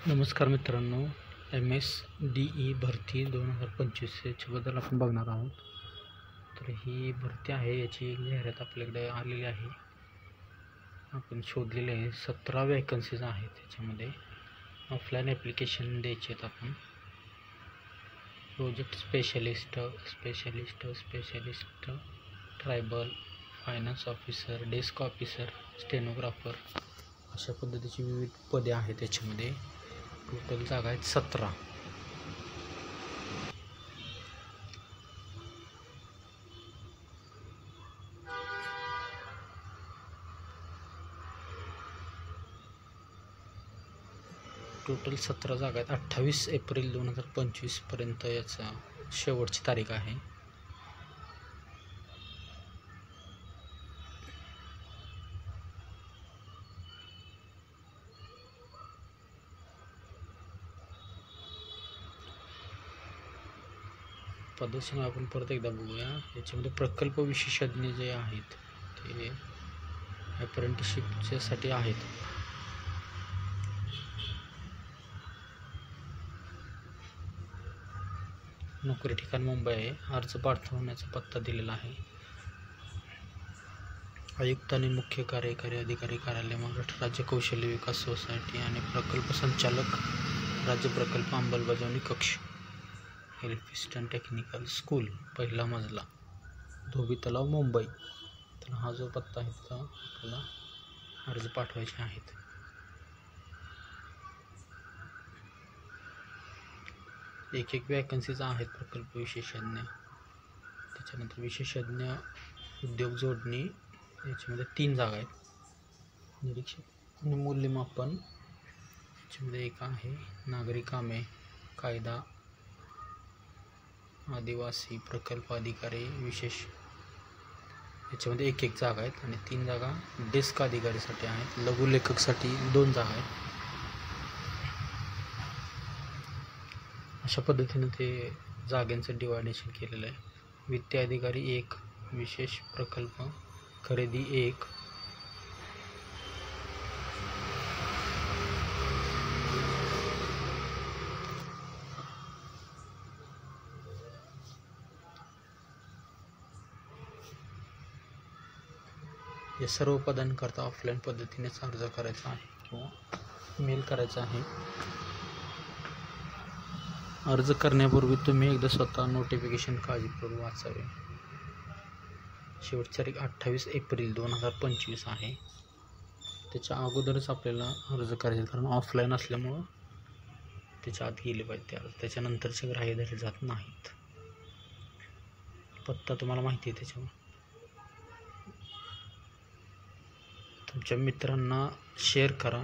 नमस्कार मित्रांनो, MSDE भरती 2025 बद्दल आपण बघणार आहोत. तर ही भरती आहे, याची जाहिरात आपल्याकडे आलेली आहे. आपण शोधलेले आहे. 17 वॅकन्सीज आहेत. त्याच्यामध्ये ऑफलाईन ॲप्लिकेशन द्यायचे आहेत. आपण project specialist, tribal, finance officer, desk officer, stenographer अशा पद्धतीची विविध पदे आहेत. त्याच्यामध्ये टोटल जागा आहेत 17. टोटल 17 जागा आहेत. 28 एप्रिल 2025 पर्यंत याचा शेवटची तारीख आहे. पद्धतीने आपण परत एकदा बघूया. याच्यामध्ये प्रकल्प विशेषज्ञ जे आहेत ते अप्रेंटिसशिपच्यासाठी आहेत. नोकरी ठिकाण मुंबई आहे. अर्ज पाठवण्याचा पत्ता दिलेला आहे. आयुक्त आणि मुख्य कार्यकारी अधिकारी कार्यालय, महाराष्ट्र राज्य कौशल्य विकास सोसायटी आणि प्रकल्प संचालक, राज्य प्रकल्प अंमलबजावणी कक्ष, एल्फिस्टन टेक्निकल स्कूल, पहिला मजला, धोबी तलाव, मुंबई. तर हा जो पत्ता आहे तिथं आपल्याला अर्ज पाठवायचे आहेत. एक वॅकन्सीज आहेत. प्रकल्प विशेषज्ञ, त्याच्यानंतर विशेषज्ञ उद्योग जोडणी, याच्यामध्ये 3 जागा आहेत. निरीक्षक आणि मूल्यमापन, याच्यामध्ये एक आहे. नागरी कामे, कायदा, आदिवासी प्रकल्प अधिकारी विशेष, याच्यामध्ये एक जागा आहेत. आणि 3 जागा डेस्क अधिकारीसाठी आहेत. लघुलेखकसाठी 2 जागा आहेत. अशा पद्धतीने ते जागांचं डिवायडेशन केलेलं आहे. वित्त अधिकारी 1, विशेष प्रकल्प खरेदी 1, या सर्व पदांकरता ऑफलाईन पद्धतीनेच अर्ज करायचा आहे किंवा मेल करायचा आहे. अर्ज करण्यापूर्वी तुम्ही एकदा स्वतः नोटिफिकेशन काळजीपूर्वक वाचावे. शेवटची तारीख 28 एप्रिल 2025 आहे. त्याच्या अगोदरच आपल्याला अर्ज करायचे, कारण ऑफलाईन असल्यामुळं त्याच्या आत गेले पाहिजे ते अर्ज. त्याच्यानंतरचे ग्राह्य धरले जात नाहीत. पत्ता तुम्हाला माहिती आहे. त्याच्यामुळे तुमच्या मित्रांना शेअर करा,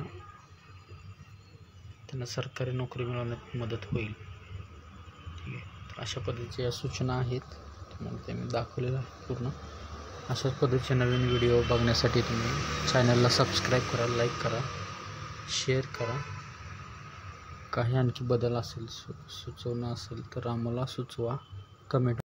त्यांना सरकारी नोकरी मिळवण्यात मदत होईल. ठीक आहे. तर अशा पद्धतीच्या सूचना आहेत. तुम्हाला ते मी दाखवलेलं आहे पूर्ण. अशाच पद्धतीचे नवीन व्हिडिओ बघण्यासाठी तुम्ही चॅनलला सबस्क्राईब करा, लाईक करा, शेअर करा. काही आणखी बदल असेल, सुचवणं असेल तर आम्हाला सुचवा, कमेंट